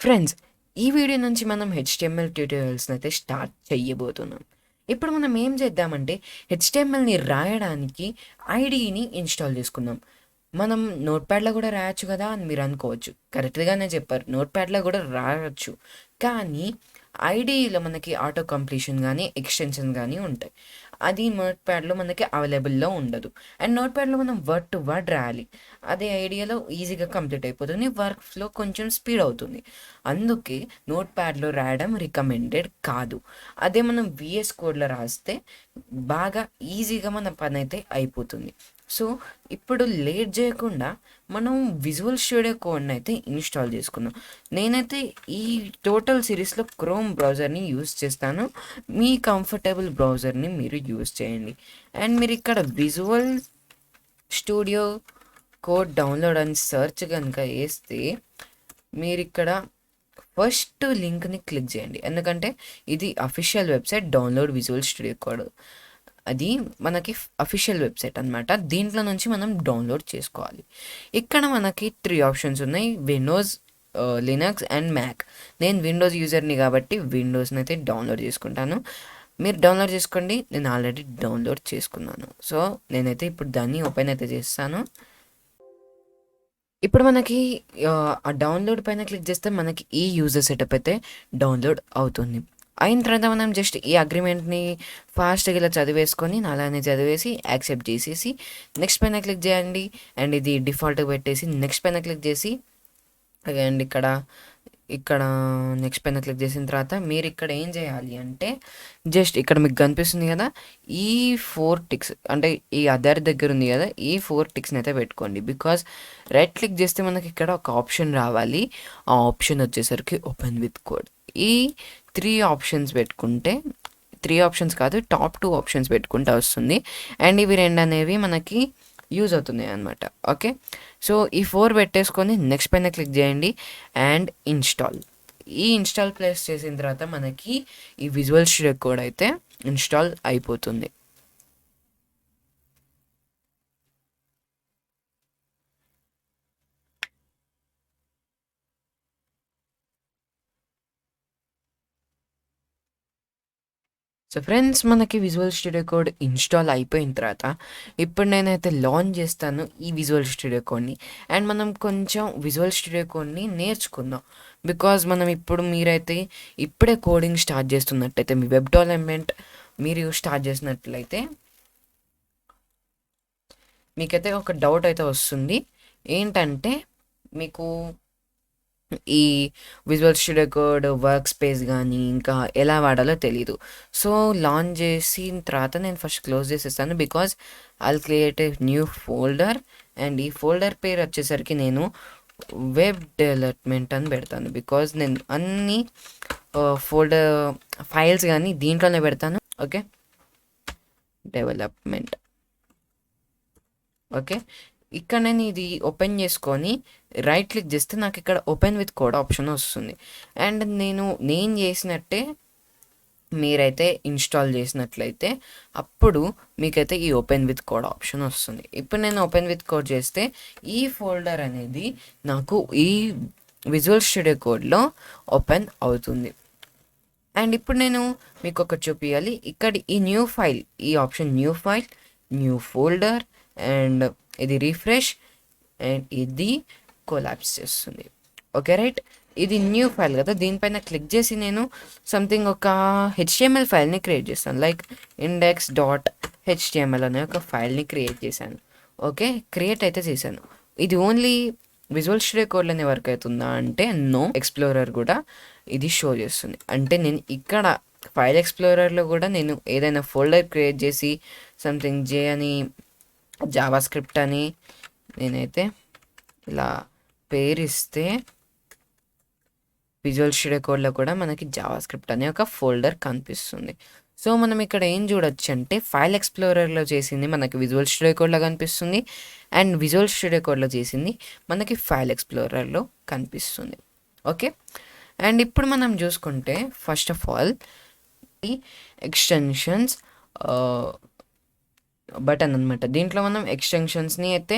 Friends, ఈ video నుంచి మనం హెచ్టిఎంఎల్ ట్యూటోరియల్స్ని అయితే స్టార్ట్ చేయబోతున్నాం. ఇప్పుడు మనం ఏం చేద్దామంటే హెచ్టిఎంఎల్ని రాయడానికి ఐడిని ఇన్స్టాల్ చేసుకుందాం. మనం నోట్ ప్యాడ్లో కూడా రాయొచ్చు కదా అని మీరు అనుకోవచ్చు. కరెక్ట్గానే చెప్పారు, నోట్ ప్యాడ్లో కూడా రాయొచ్చు. కానీ ఐడిలో మనకి ఆటో కంప్లీషన్ కానీ ఎక్స్టెన్షన్ కానీ ఉంటాయి. అది నోట్ ప్యాడ్లో మనకి అవైలబుల్లో ఉండదు. అండ్ నోట్ ప్యాడ్లో మనం వర్డ్ టు వర్డ్ రాయాలి. అదే ఐడియాలో ఈజీగా కంప్లీట్ అయిపోతుంది, వర్క్ ఫ్లో కొంచెం స్పీడ్ అవుతుంది. అందుకే నోట్ ప్యాడ్లో రాయడం రికమెండెడ్ కాదు. అదే మనం విఎస్ కోడ్లో రాస్తే బాగా ఈజీగా మన పని అయితే అయిపోతుంది. సో ఇప్పుడు లేట్ చేయకుండా మనం విజువల్ స్టూడియో కోడ్ని అయితే ఇన్స్టాల్ చేసుకుందాం. నేనైతే ఈ టోటల్ సిరీస్లో క్రోమ్ బ్రౌజర్ని యూస్ చేస్తాను. మీ కంఫర్టబుల్ బ్రౌజర్ని మీరు యూస్ చేయండి. అండ్ మీరు ఇక్కడ విజువల్ స్టూడియో కోడ్ డౌన్లోడ్ అని సెర్చ్ కనుక వేస్తే మీరు ఇక్కడ ఫస్ట్ లింక్ని క్లిక్ చేయండి. ఎందుకంటే ఇది official website, download visual studio code. అది మనకి అఫీషియల్ వెబ్సైట్ అనమాట. దీంట్లో నుంచి మనం డౌన్లోడ్ చేసుకోవాలి. ఇక్కడ మనకి 3 ఆప్షన్స్ ఉన్నాయి: విండోస్, లినక్స్ అండ్ మ్యాక్. నేను విండోస్ యూజర్ని కాబట్టి విండోస్ని అయితే డౌన్లోడ్ చేసుకుంటాను. మీరు డౌన్లోడ్ చేసుకోండి. నేను ఆల్రెడీ డౌన్లోడ్ చేసుకున్నాను. సో నేనైతే ఇప్పుడు దాన్ని ఓపెన్ అయితే చేస్తాను. ఇప్పుడు మనకి ఆ డౌన్లోడ్ పైన క్లిక్ చేస్తే మనకి ఈ యూజర్ సెటప్ అయితే డౌన్లోడ్ అవుతుంది. అయిన తర్వాత మనం జస్ట్ ఈ అగ్రిమెంట్ని ఫాస్ట్గా ఇలా చదివేసుకొని అలానే చదివేసి యాక్సెప్ట్ చేసేసి నెక్స్ట్ పైన క్లిక్ చేయండి. అండ్ ఇది డిఫాల్ట్గా పెట్టేసి నెక్స్ట్ పైన క్లిక్ చేసి అండ్ ఇక్కడ నెక్స్ట్ పైన క్లిక్ చేసిన తర్వాత మీరు ఇక్కడ ఏం చేయాలి అంటే జస్ట్ ఇక్కడ మీకు కనిపిస్తుంది కదా, ఈ 4 టిక్స్ అంటే ఈ అదర్ దగ్గర ఉంది కదా, ఈ 4 టిక్స్ని అయితే పెట్టుకోండి. బికాజ్ రైట్ క్లిక్ చేస్తే మనకి ఇక్కడ ఒక ఆప్షన్ రావాలి. ఆ ఆప్షన్ వచ్చేసరికి ఓపెన్ విత్ కోడ్. ఈ 3 ఆప్షన్స్ పెట్టుకుంటే, 3 ఆప్షన్స్ కాదు, టాప్ 2 ఆప్షన్స్ పెట్టుకుంటే వస్తుంది. అండ్ ఇవి 2 అనేవి మనకి యూజ్ అవుతున్నాయి అనమాట. ఓకే, సో ఈ 4 పెట్టేసుకొని నెక్స్ట్ పైన క్లిక్ చేయండి అండ్ ఇన్స్టాల్. ఈ ఇన్స్టాల్ ప్లేస్ చేసిన తర్వాత మనకి ఈ విజువల్ స్టూడియో కోడ్ అయితే ఇన్స్టాల్ అయిపోతుంది. సో ఫ్రెండ్స్, మనకి విజువల్ స్టూడియో కోడ్ ఇన్స్టాల్ అయిపోయిన తర్వాత ఇప్పుడు నేనైతే లాంచ్ చేస్తాను ఈ విజువల్ స్టూడియో కోడ్ని. అండ్ మనం కొంచెం విజువల్ స్టూడియో కోడ్ని నేర్చుకుందాం. బికాజ్ మనం మీరైతే ఇప్పుడే కోడింగ్ స్టార్ట్ చేస్తున్నట్టయితే, మీ వెబ్ డెవలప్మెంట్ మీరు స్టార్ట్ చేసినట్లయితే మీకైతే ఒక డౌట్ అయితే వస్తుంది. ఏంటంటే మీకు ఈ visual studio code work space కానీ ఇంకా ఎలా వాడాలో తెలీదు. సో లాంచ్ చేసిన తర్వాత నేను ఫస్ట్ క్లోజ్ చేసేస్తాను. Because I'll create a new folder. And ఈ ఫోల్డర్ పేరు వచ్చేసరికి నేను వెబ్ డెవలప్మెంట్ అని పెడతాను. బికాజ్ నేను అన్ని ఫోల్డర్ ఫైల్స్ కానీ దీంట్లోనే పెడతాను. Okay, development. ఓకే, ఇక్కడ నేను ఇది ఓపెన్ చేసుకొని రైట్ క్లిక్ చేస్తే నాకు ఇక్కడ ఓపెన్ విత్ కోడ్ ఆప్షన్ వస్తుంది. అండ్ నేను చేసినట్టే మీరైతే ఇన్స్టాల్ చేసినట్లయితే అప్పుడు మీకైతే ఈ ఓపెన్ విత్ కోడ్ ఆప్షన్ వస్తుంది. ఇప్పుడు నేను ఓపెన్ విత్ కోడ్ చేస్తే ఈ ఫోల్డర్ అనేది నాకు ఈ విజువల్ స్టూడియో కోడ్లో ఓపెన్ అవుతుంది. అండ్ ఇప్పుడు నేను మీకు ఒకటి చూపించాలి. ఇక్కడ ఈ న్యూ ఫైల్, ఈ option new file, new folder, and ఇది రిఫ్రెష్, అండ్ ఇది కొలాప్స్ చేస్తుంది. ఓకే రైట్, ఇది న్యూ ఫైల్ కదా, దీనిపైన క్లిక్ చేసి నేను సంథింగ్ ఒక హెచ్టిఎంఎల్ ఫైల్ని క్రియేట్ చేస్తాను. లైక్ index.html అనే ఒక ఫైల్ని క్రియేట్ చేశాను. ఓకే, క్రియేట్ అయితే చేశాను. ఇది ఓన్లీ విజువల్ స్టూడియో కోడ్లోనే వర్క్ అవుతుందా అంటే నో, ఎక్స్ప్లోరర్ కూడా ఇది షో చేస్తుంది. అంటే నేను ఇక్కడ ఫైల్ ఎక్స్ప్లోరర్లో కూడా నేను ఏదైనా ఫోల్డర్ క్రియేట్ చేసి సంథింగ్ జే అని జావా స్క్రిప్ట్ అని నేనైతే ఇలా పేరిస్తే విజువల్ స్టూడియో కోడ్లో కూడా మనకి జావా స్క్రిప్ట్ అనే ఒక ఫోల్డర్ కనిపిస్తుంది. సో మనం ఇక్కడ ఏం చూడొచ్చు అంటే ఫైల్ ఎక్స్ప్లోరర్లో చేసింది మనకి విజువల్ స్టూడియో కోడ్లో కనిపిస్తుంది. అండ్ విజువల్ స్టూడియో కోడ్లో చేసింది మనకి ఫైల్ ఎక్స్ప్లోరర్లో కనిపిస్తుంది. ఓకే, అండ్ ఇప్పుడు మనం చూసుకుంటే ఫస్ట్ ఆఫ్ ఆల్ ఈ ఎక్స్టెన్షన్స్ బటన్ అనమాట. దీంట్లో మనం ఎక్స్టెన్షన్స్ని అయితే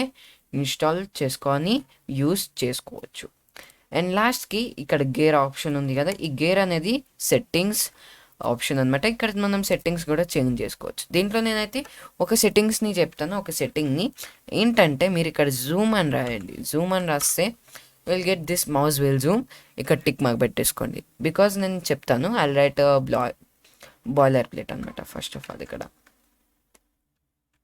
ఇన్స్టాల్ చేసుకొని యూస్ చేసుకోవచ్చు. అండ్ లాస్ట్కి ఇక్కడ గేర్ ఆప్షన్ ఉంది కదా, ఈ గేర్ అనేది సెట్టింగ్స్ ఆప్షన్ అనమాట. ఇక్కడ మనం సెట్టింగ్స్ కూడా చేంజ్ చేసుకోవచ్చు. దీంట్లో నేనైతే ఒక సెట్టింగ్స్ని చెప్తాను. ఒక సెట్టింగ్ని ఏంటంటే మీరు ఇక్కడ జూమ్ అని రాయండి. జూమ్ అని రాస్తే will get this mouse will Zoom. ఇక్కడ టిక్ మార్క్ పెట్టేసుకోండి. బికాజ్ నేను చెప్తాను ఐ రైట్ బాయిలర్ ప్లేట్ అనమాట. ఫస్ట్ ఆఫ్ ఆల్ ఇక్కడ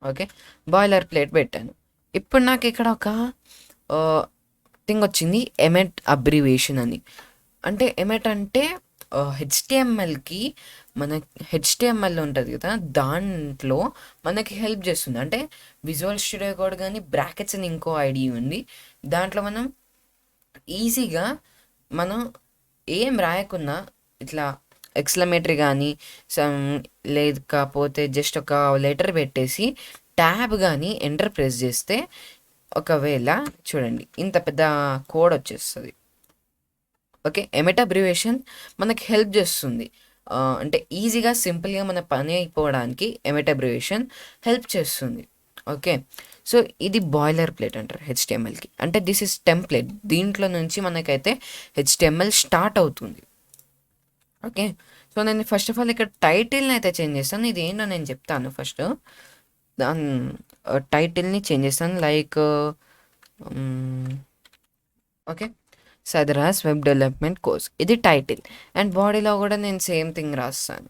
ఓకే బాయిలర్ ప్లేట్ పెట్టాను. ఇప్పుడు నాకు ఇక్కడ ఒక థింగ్ వచ్చింది, ఎమెట్ అబ్రివేషన్ అని. అంటే ఎమెట్ అంటే హెచ్టిఎంఎల్కి మన హెచ్టిఎంఎల్ ఉంటుంది కదా, దాంట్లో మనకి హెల్ప్ చేస్తుంది. అంటే విజువల్ స్టూడియో కోడ్ కానీ బ్రాకెట్స్ అని ఇంకో ఐడి ఉంది. దాంట్లో మనం ఈజీగా మనం ఏం రాయకున్నా ఇట్లా ఎక్స్లమేటరీ కానీ లేకపోతే జస్ట్ ఒక లెటర్ పెట్టేసి ట్యాబ్ కానీ ఎంటర్ ప్రెస్ చేస్తే ఒకవేళ చూడండి ఇంత పెద్ద కోడ్ వచ్చేస్తుంది. ఓకే ఎమెట్ అబ్రివేషన్ మనకి హెల్ప్ చేస్తుంది. అంటే ఈజీగా సింపుల్గా మన పని అయిపోవడానికి ఎమెట్ అబ్రివేషన్ హెల్ప్ చేస్తుంది. ఓకే సో ఇది బాయిలర్ ప్లేట్ అంటారు హెచ్టిఎంఎల్కి. అంటే దిస్ ఇస్ టెంప్లెట్. దీంట్లో నుంచి మనకైతే హెచ్టిఎంఎల్ స్టార్ట్ అవుతుంది. ఓకే సో నేను ఫస్ట్ ఆఫ్ ఆల్ ఇక్కడ టైటిల్ని అయితే చేంజ్ చేస్తాను. ఇది ఏంటో నేను చెప్తాను. ఫస్ట్ దాని టైటిల్ని చేంజ్ చేస్తాను. Like okay Sadaras web development course, ఇది టైటిల్. అండ్ బాడీలో కూడా నేను సేమ్ థింగ్ రాస్తాను.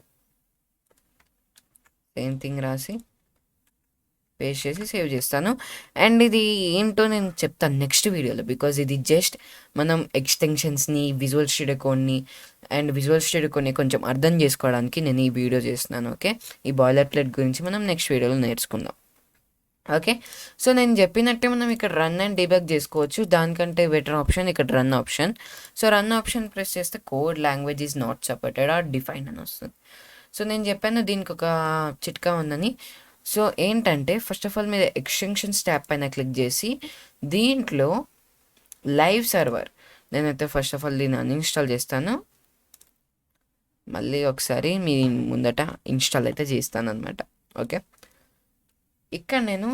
సేమ్ థింగ్ రాసి పేస్ట్ చేసి సేవ్ చేస్తాను. అండ్ ఇది ఏంటో నేను చెప్తాను నెక్స్ట్ వీడియోలో. బికాజ్ ఇది జస్ట్ మనం ఎక్స్టెన్షన్స్ని విజువల్ స్టూడియో కోడ్ని అండ్ విజువల్ స్టూడియో కోడ్ని కొంచెం అర్థం చేసుకోవడానికి నేను ఈ వీడియో చేస్తున్నాను. ఓకే ఈ బాయిలర్ ప్లేట్ గురించి మనం నెక్స్ట్ వీడియోలో నేర్చుకుందాం. ఓకే సో నేను చెప్పినట్టే మనం ఇక్కడ రన్ అండ్ డీబగ్ చేసుకోవచ్చు. దానికంటే బెటర్ ఆప్షన్ ఇక్కడ run option. So run option press చేస్తే code language is not supported or define అని వస్తుంది. సో నేను చెప్పాను దీనికి ఒక చిట్కా ఉందని. సో ఏంటంటే ఫస్ట్ ఆఫ్ ఆల్ మీరు ఎక్స్టెన్షన్స్ ట్యాబ్ పైన క్లిక్ చేసి దీంట్లో లైవ్ సర్వర్, నేనైతే ఫస్ట్ ఆఫ్ ఆల్ దీన్ని అన్ఇన్స్టాల్ చేస్తాను. మళ్ళీ ఒకసారి మీ ముందట ఇన్స్టాల్ అయితే చేస్తాను అనమాట. ఓకే ఇక్కడ నేను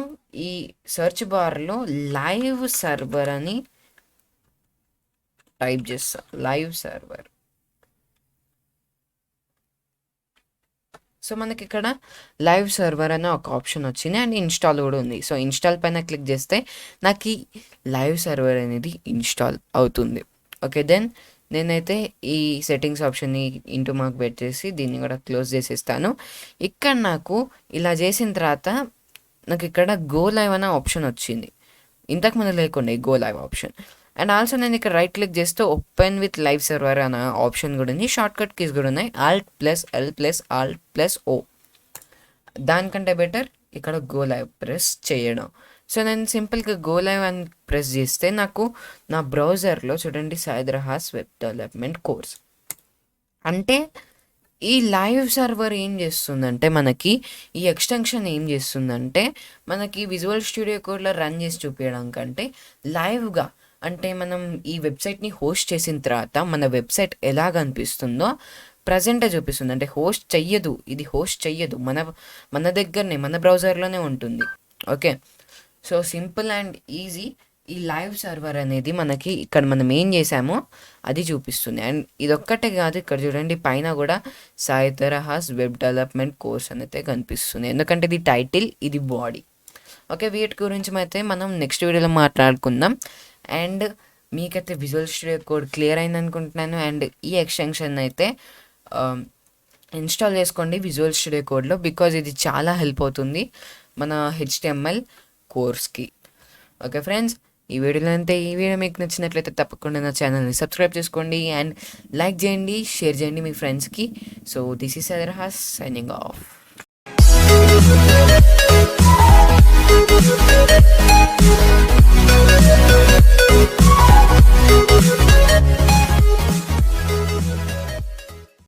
ఈ సెర్చ్ బార్లో లైవ్ సర్వర్ అని టైప్ చేస్తాను. Live server. సో మనకి ఇక్కడ లైవ్ సర్వర్ అనే ఒక ఆప్షన్ వచ్చింది అండ్ ఇన్స్టాల్ కూడా ఉంది. సో ఇన్స్టాల్ పైన క్లిక్ చేస్తే నాకు ఈ లైవ్ సర్వర్ అనేది ఇన్స్టాల్ అవుతుంది. ఓకే దెన్ నేనైతే ఈ సెట్టింగ్స్ ఆప్షన్ని ఇంటూ మార్క్ పెట్టేసి దీన్ని కూడా క్లోజ్ చేసేస్తాను. ఇక్కడ నాకు ఇలా చేసిన తర్వాత నాకు ఇక్కడ గో లైవ్ అనే ఆప్షన్ వచ్చింది. ఇంతకు ముందు లేకుండా ఈ go live option. And also నేను ఇక్కడ రైట్ క్లిక్ చేస్తే ఓపెన్ విత్ లైవ్ సర్వర్ అనే ఆప్షన్ కూడా ఉంది. షార్ట్ కట్ కీస్ కూడా ఉన్నాయి, Alt+L+Alt+O. దానికంటే బెటర్ ఇక్కడ గో లైవ్ ప్రెస్ చేయడం. సో నేను సింపుల్గా గో లైవ్ అని ప్రెస్ చేస్తే నాకు నా బ్రౌజర్లో చూడండి సైదరహాస్ వెబ్ డెవలప్మెంట్ కోర్స్. అంటే ఈ లైవ్ సర్వర్ ఏం చేస్తుందంటే మనకి ఈ ఎక్స్టెన్షన్ ఏం చేస్తుందంటే మనకి విజువల్ స్టూడియో కోడ్లో రన్ చేసి చూపించడం కంటే లైవ్గా, అంటే మనం ఈ వెబ్సైట్ని హోస్ట్ చేసిన తర్వాత మన వెబ్సైట్ ఎలా కనిపిస్తుందో ప్రజెంటే చూపిస్తుంది. అంటే హోస్ట్ చెయ్యదు, ఇది హోస్ట్ చెయ్యదు, మన దగ్గరనే మన బ్రౌజర్లోనే ఉంటుంది. Okay so simple and easy. ఈ లైవ్ సర్వర్ అనేది మనకి ఇక్కడ మనం ఏం చేసామో అది చూపిస్తుంది. అండ్ ఇదొక్కటే కాదు, ఇక్కడ చూడండి పైన కూడా సైదరహాస్ వెబ్ డెవలప్మెంట్ కోర్స్ అనేది కనిపిస్తుంది. ఎందుకంటే ఇది టైటిల్, ఇది బాడీ. ఓకే వీటి గురించి అయితే మనం నెక్స్ట్ వీడియోలో మాట్లాడుకుందాం. అండ్ మీకైతే విజువల్ స్టూడియో కోడ్ క్లియర్ అయింది అనుకుంటున్నాను. అండ్ ఈ ఎక్స్టెన్షన్ అయితే ఇన్స్టాల్ చేసుకోండి విజువల్ స్టూడియో కోడ్లో. బికాజ్ ఇది చాలా హెల్ప్ అవుతుంది మన హెచ్టిఎంఎల్ కోర్స్కి. ఓకే ఫ్రెండ్స్ ఈ వీడియోలో అంతే. ఈ వీడియో మీకు నచ్చినట్లయితే తప్పకుండా నా ఛానల్ని సబ్స్క్రైబ్ చేసుకోండి అండ్ లైక్ చేయండి, షేర్ చేయండి మీ ఫ్రెండ్స్కి. So this is Saidarahas signing of.